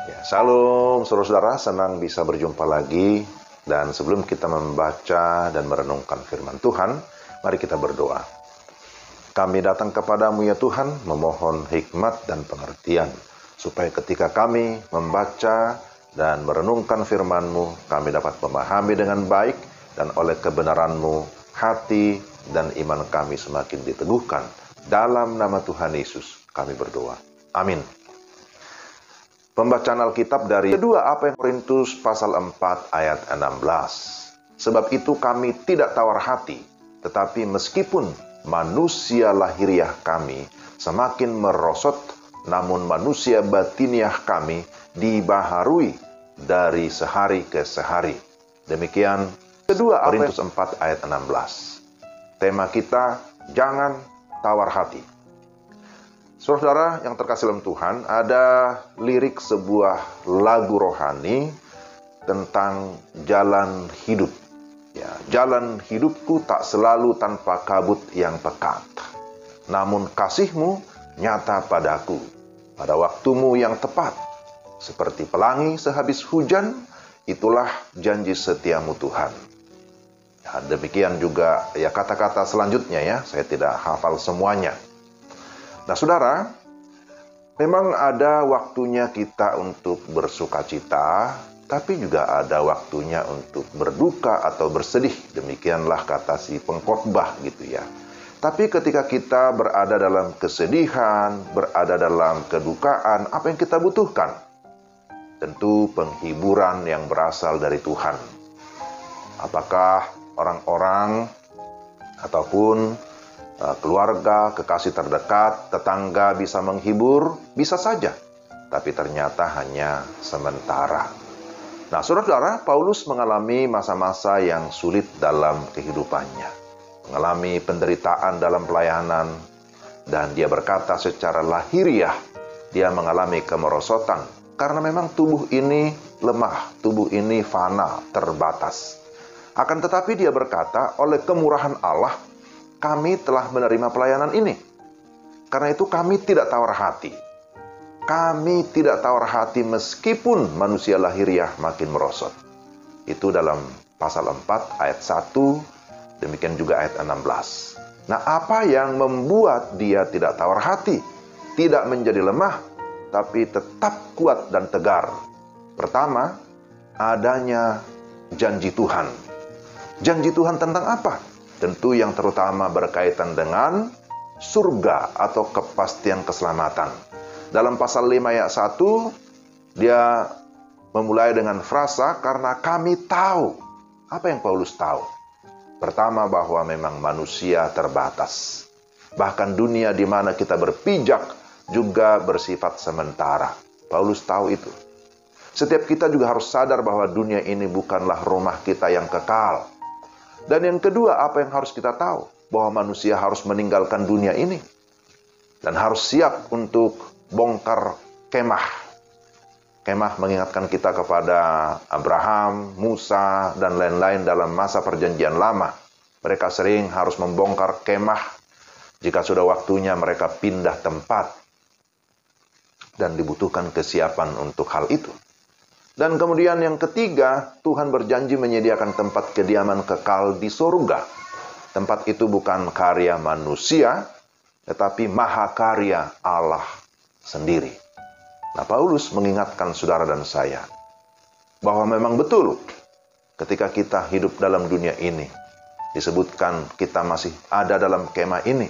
Ya, Salam saudara-saudara, senang bisa berjumpa lagi. Dan sebelum kita membaca dan merenungkan firman Tuhan, mari kita berdoa. Kami datang kepadamu ya Tuhan, memohon hikmat dan pengertian, supaya ketika kami membaca dan merenungkan firman-Mu, kami dapat memahami dengan baik, dan oleh kebenaran-Mu, hati dan iman kami semakin diteguhkan. Dalam nama Tuhan Yesus, kami berdoa. Amin. Pembacaan Alkitab dari kedua Korintus pasal 4 ayat 16. Sebab itu kami tidak tawar hati, tetapi meskipun manusia lahiriah kami semakin merosot, namun manusia batiniah kami dibaharui dari sehari ke sehari. Demikian kedua Korintus 4 ayat 16. Tema kita, jangan tawar hati. Saudara yang terkasih dalam Tuhan, ada lirik sebuah lagu rohani tentang jalan hidup. Ya, jalan hidupku tak selalu tanpa kabut yang pekat. Namun kasih-Mu nyata padaku pada waktumu yang tepat. Seperti pelangi sehabis hujan, itulah janji setiamu Tuhan. Ya, demikian juga ya kata-kata selanjutnya ya, saya tidak hafal semuanya. Nah saudara, memang ada waktunya kita untuk bersuka cita, tapi juga ada waktunya untuk berduka atau bersedih. Demikianlah kata si pengkhotbah gitu ya. Tapi ketika kita berada dalam kesedihan, berada dalam kedukaan, apa yang kita butuhkan? Tentu penghiburan yang berasal dari Tuhan. Apakah orang-orang ataupun keluarga, kekasih terdekat, tetangga bisa menghibur? Bisa saja, tapi ternyata hanya sementara. Nah, saudara-saudara, Paulus mengalami masa-masa yang sulit dalam kehidupannya. Mengalami penderitaan dalam pelayanan, dan dia berkata secara lahiriah, dia mengalami kemerosotan, karena memang tubuh ini lemah, tubuh ini fana, terbatas. Akan tetapi dia berkata, oleh kemurahan Allah, kami telah menerima pelayanan ini. Karena itu kami tidak tawar hati. Kami tidak tawar hati meskipun manusia lahiriah makin merosot. Itu dalam pasal 4 ayat 1, demikian juga ayat 16. Nah, apa yang membuat dia tidak tawar hati? Tidak menjadi lemah, tapi tetap kuat dan tegar. Pertama, adanya janji Tuhan. Janji Tuhan tentang apa? Tentu yang terutama berkaitan dengan surga atau kepastian keselamatan. Dalam pasal 5 ayat 1, dia memulai dengan frasa, karena kami tahu. Apa yang Paulus tahu? Pertama, bahwa memang manusia terbatas. Bahkan dunia di mana kita berpijak juga bersifat sementara. Paulus tahu itu. Setiap kita juga harus sadar bahwa dunia ini bukanlah rumah kita yang kekal. Dan yang kedua, apa yang harus kita tahu? Bahwa manusia harus meninggalkan dunia ini. Dan harus siap untuk bongkar kemah. Kemah mengingatkan kita kepada Abraham, Musa, dan lain-lain dalam masa perjanjian lama. Mereka sering harus membongkar kemah. Jika sudah waktunya mereka pindah tempat. Dan dibutuhkan kesiapan untuk hal itu. Dan kemudian yang ketiga, Tuhan berjanji menyediakan tempat kediaman kekal di surga. Tempat itu bukan karya manusia, tetapi mahakarya Allah sendiri. Nah, Paulus mengingatkan saudara dan saya, bahwa memang betul, ketika kita hidup dalam dunia ini, disebutkan kita masih ada dalam kemah ini,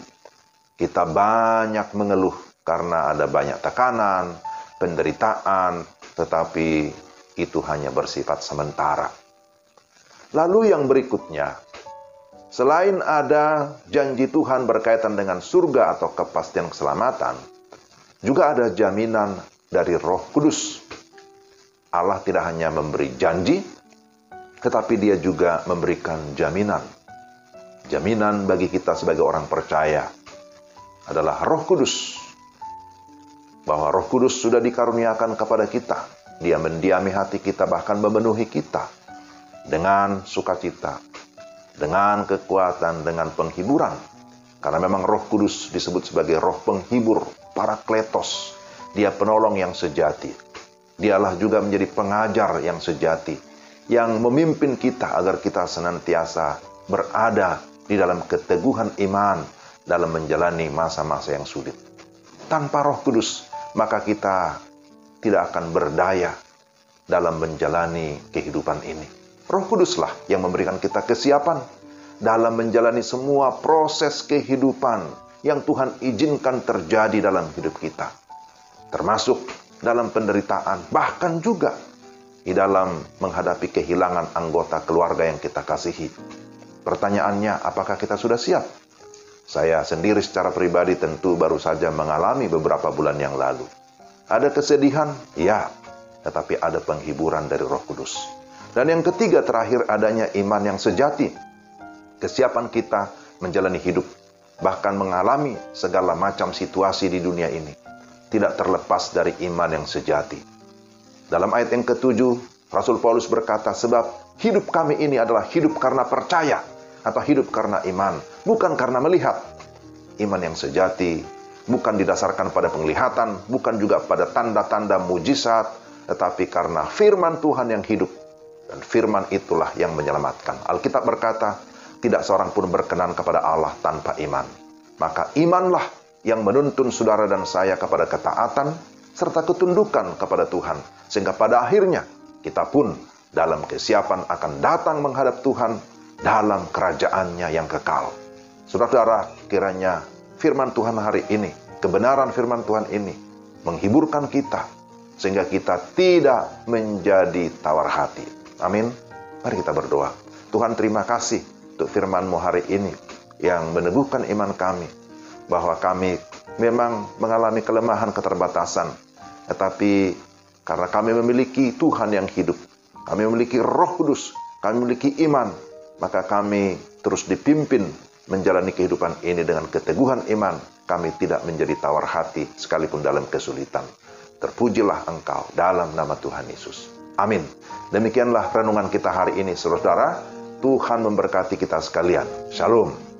kita banyak mengeluh karena ada banyak tekanan, penderitaan, tetapi itu hanya bersifat sementara. Lalu yang berikutnya, selain ada janji Tuhan berkaitan dengan surga atau kepastian keselamatan, juga ada jaminan dari Roh Kudus. Allah tidak hanya memberi janji, tetapi Dia juga memberikan jaminan. Jaminan bagi kita sebagai orang percaya adalah Roh Kudus. Bahwa Roh Kudus sudah dikaruniakan kepada kita. Dia mendiami hati kita, bahkan memenuhi kita dengan sukacita, dengan kekuatan, dengan penghiburan. Karena memang Roh Kudus disebut sebagai roh penghibur, Parakletos. Dia penolong yang sejati. Dialah juga menjadi pengajar yang sejati, yang memimpin kita agar kita senantiasa berada di dalam keteguhan iman dalam menjalani masa-masa yang sulit. Tanpa Roh Kudus, maka kita tidak akan berdaya dalam menjalani kehidupan ini. Roh Kuduslah yang memberikan kita kesiapan dalam menjalani semua proses kehidupan yang Tuhan izinkan terjadi dalam hidup kita. Termasuk dalam penderitaan, bahkan juga di dalam menghadapi kehilangan anggota keluarga yang kita kasihi. Pertanyaannya, apakah kita sudah siap? Saya sendiri secara pribadi tentu baru saja mengalami beberapa bulan yang lalu. Ada kesedihan? Ya, tetapi ada penghiburan dari Roh Kudus. Dan yang ketiga terakhir, adanya iman yang sejati. Kesiapan kita menjalani hidup, bahkan mengalami segala macam situasi di dunia ini, tidak terlepas dari iman yang sejati. Dalam ayat yang ke-7, Rasul Paulus berkata, sebab hidup kami ini adalah hidup karena percaya, atau hidup karena iman, bukan karena melihat. Iman yang sejati bukan didasarkan pada penglihatan, bukan juga pada tanda-tanda mujizat, tetapi karena firman Tuhan yang hidup. Dan firman itulah yang menyelamatkan. Alkitab berkata, tidak seorang pun berkenan kepada Allah tanpa iman. Maka imanlah yang menuntun saudara dan saya kepada ketaatan, serta ketundukan kepada Tuhan. Sehingga pada akhirnya, kita pun dalam kesiapan akan datang menghadap Tuhan dalam kerajaannya yang kekal. Saudara-saudara, kiranya firman Tuhan hari ini, kebenaran firman Tuhan ini, menghiburkan kita, sehingga kita tidak menjadi tawar hati. Amin. Mari kita berdoa. Tuhan, terima kasih untuk firman-Mu hari ini, yang meneguhkan iman kami, bahwa kami memang mengalami kelemahan, keterbatasan, tetapi karena kami memiliki Tuhan yang hidup, kami memiliki Roh Kudus, kami memiliki iman, maka kami terus dipimpin menjalani kehidupan ini dengan keteguhan iman. Kami tidak menjadi tawar hati sekalipun dalam kesulitan. Terpujilah Engkau dalam nama Tuhan Yesus. Amin. Demikianlah renungan kita hari ini, saudara. Tuhan memberkati kita sekalian. Shalom.